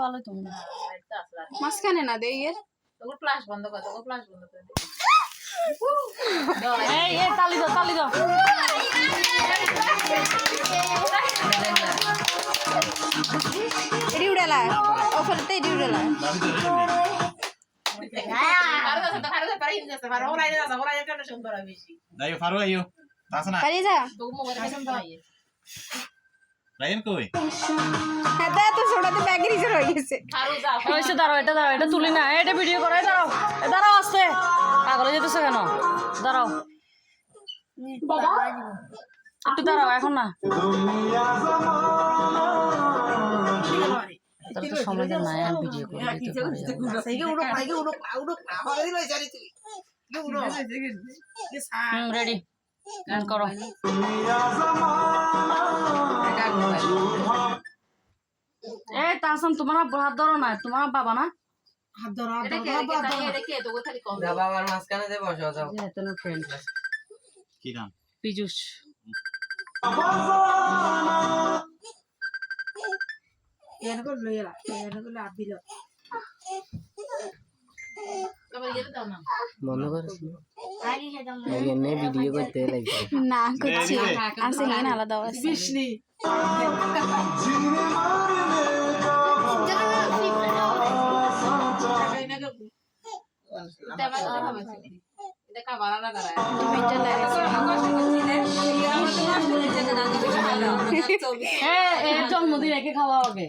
ভালো তুমি মাঝখানে না দেই এর তোর ফ্ল্যাশ বন্ধ কর তোর ফ্ল্যাশ বন্ধ করে দে এই তালি দাও তালি দাও এডি উড়ালা ওপরতে এডি উড়ালা কারো তো পারি না পারো ওরাই কেন সুন্দর হয় বেশি যাই ফারো আইও তাছনা পারি যা তো মোবাইল সুন্দর হয় রায়ন কই হাতে তো ছোটতে ব্যাগেরই শুরু হয়ে গেছে কারো যা হয়েছে দাঁড়াও এটা তুলি না এটা ভিডিও করো দাঁড়াও আস্তে পাগল হয়ে যেতেছে কেন দাঁড়াও একটু দাঁড়াও এখন না তার তো সময় দেন না ভিডিও করে দিতে রেডি করো এ তাহসান তোমার হাত ধরো না তোমার বাবা না হাত ধরো এটা কে তো খালি কম না বাবার মাঝখানে দে বসো যাও তোমার ফ্রেন্ড কি নাম পীযুষ এনকো লইলা এনকো আবিল আবার এটা দাও না বন্ধ করিস এখানে ভিডিও করতে লাগবে না করছি আছে না আলাদা আছে বিষ্ণি জন্মদিন একে খাওয়া আগে